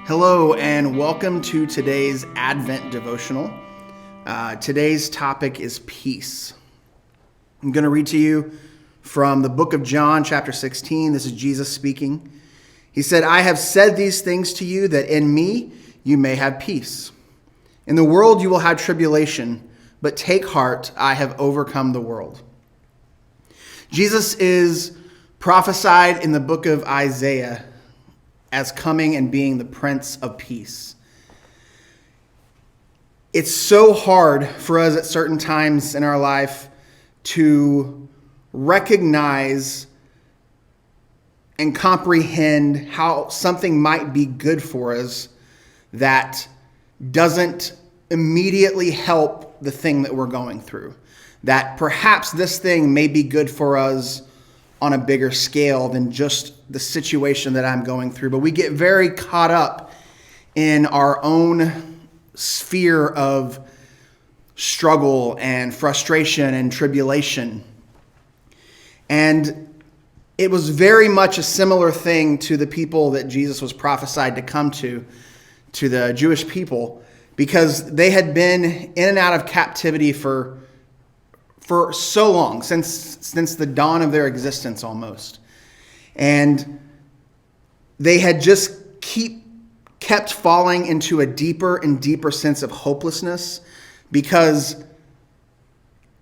Hello and welcome to today's Advent Devotional. Today's topic is peace. I'm going to read to you from the book of John, chapter 16. This is Jesus speaking. He said, "I have said these things to you that in me you may have peace. In the world you will have tribulation, but take heart, I have overcome the world." Jesus is prophesied in the book of Isaiah as coming and being the Prince of Peace. It's so hard for us at certain times in our life to recognize and comprehend how something might be good for us that doesn't immediately help the thing that we're going through. That perhaps this thing may be good for us on a bigger scale than just the situation that I'm going through. But we get very caught up in our own sphere of struggle and frustration and tribulation. And it was very much a similar thing to the people that Jesus was prophesied to come to the Jewish people, because they had been in and out of captivity for so long, since the dawn of their existence almost. And they had just kept falling into a deeper and deeper sense of hopelessness, because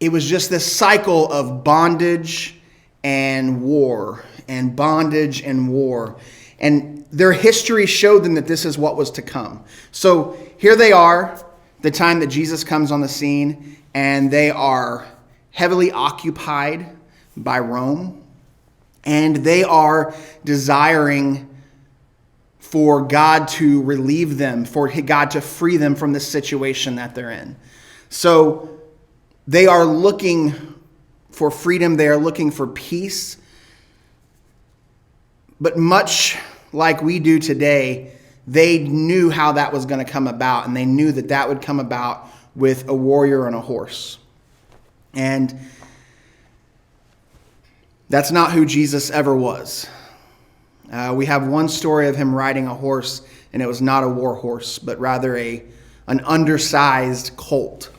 it was just this cycle of bondage and war and bondage and war. And their history showed them that this is what was to come. So here they are, the time that Jesus comes on the scene, and they are heavily occupied by Rome, and they are desiring for God to relieve them, for God to free them from the situation that they're in. So they are looking for freedom, they are looking for peace, but much like we do today, they knew how that was going to come about, and they knew that that would come about with a warrior on a horse. And that's not who Jesus ever was. We have one story of him riding a horse, and it was not a war horse, but rather an undersized colt.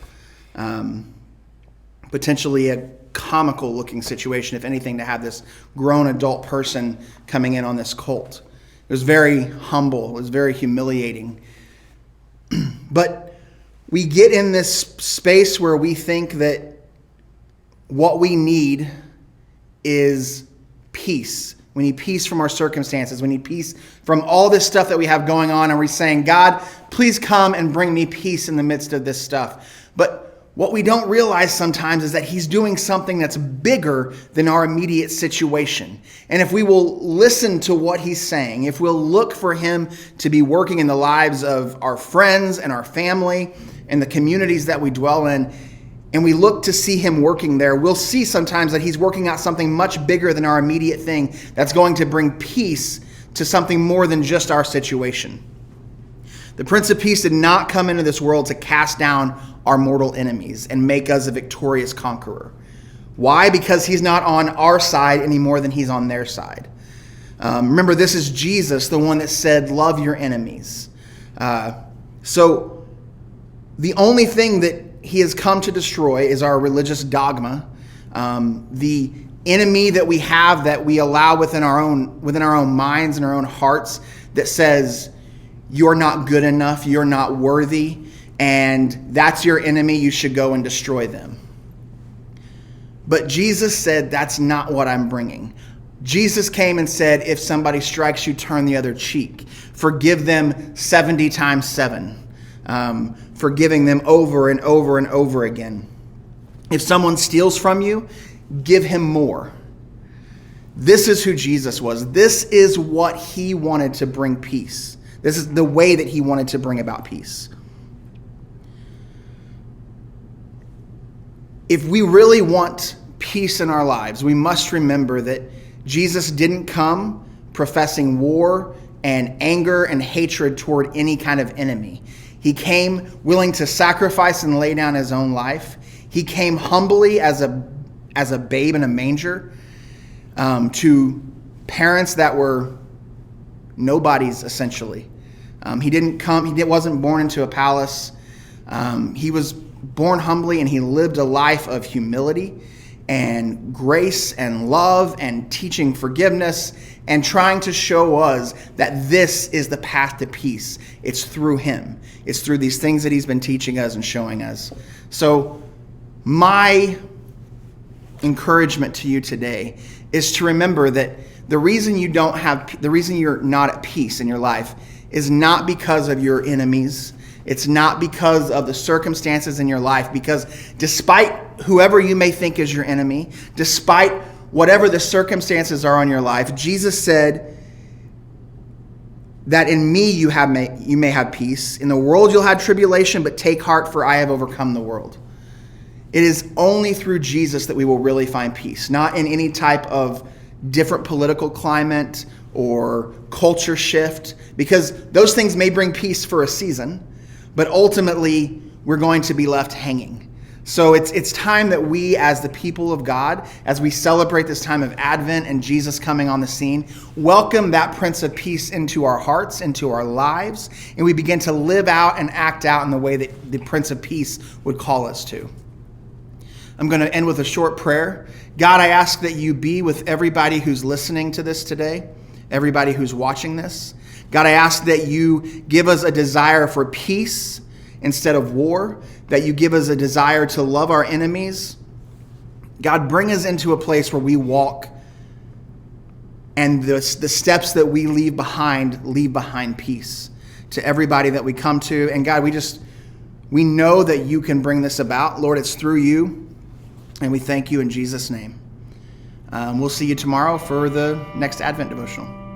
Potentially a comical looking situation, if anything, to have this grown adult person coming in on this colt. It was very humble. It was very humiliating. But we get in this space where we think that what we need is peace. We need peace from our circumstances. We need peace from all this stuff that we have going on. And we're saying, God, please come and bring me peace in the midst of this stuff. But what we don't realize sometimes is that he's doing something that's bigger than our immediate situation. And if we will listen to what he's saying, if we'll look for him to be working in the lives of our friends and our family and the communities that we dwell in, and we look to see him working there, we'll see sometimes that he's working out something much bigger than our immediate thing that's going to bring peace to something more than just our situation. The Prince of Peace did not come into this world to cast down our mortal enemies and make us a victorious conqueror. Why? Because he's not on our side any more than he's on their side. Remember, this is Jesus, the one that said, love your enemies. So the only thing that he has come to destroy is our religious dogma, the enemy that we have, that we allow within our own minds and our own hearts, that says you're not good enough, you're not worthy, and that's your enemy, you should go and destroy them. But Jesus said, that's not what I'm bringing. Jesus came and said, if somebody strikes you, turn the other cheek. Forgive them 70 times 7. Forgiving them over and over and over again. If someone steals from you, give him more. This is who Jesus was. This is what he wanted to bring peace. This is the way that he wanted to bring about peace. If we really want peace in our lives, we must remember that Jesus didn't come professing war and anger and hatred toward any kind of enemy. He came willing to sacrifice and lay down his own life. He came humbly as a babe in a manger to parents that were nobodies, essentially. He wasn't born into a palace. He was born humbly, and he lived a life of humility and grace and love and teaching forgiveness and trying to show us that this is the path to peace. It's through him. It's through these things that he's been teaching us and showing us. So my encouragement to you today is to remember that the reason you're not at peace in your life is not because of your enemies. It's not because of the circumstances in your life, because despite whoever you may think is your enemy, despite whatever the circumstances are in your life, Jesus said that in me you may have peace. In the world you'll have tribulation, but take heart, for I have overcome the world. It is only through Jesus that we will really find peace, not in any type of different political climate or culture shift, because those things may bring peace for a season, but ultimately we're going to be left hanging. So it's time that we, as the people of God, as we celebrate this time of Advent and Jesus coming on the scene, welcome that Prince of Peace into our hearts, into our lives, and we begin to live out and act out in the way that the Prince of Peace would call us to. I'm going to end with a short prayer. God, I ask that you be with everybody who's listening to this today, everybody who's watching this. God, I ask that you give us a desire for peace instead of war, that you give us a desire to love our enemies. God, bring us into a place where we walk and the steps that we leave behind peace to everybody that we come to. And God, we know that you can bring this about. Lord, it's through you. And we thank you in Jesus' name. We'll see you tomorrow for the next Advent devotional.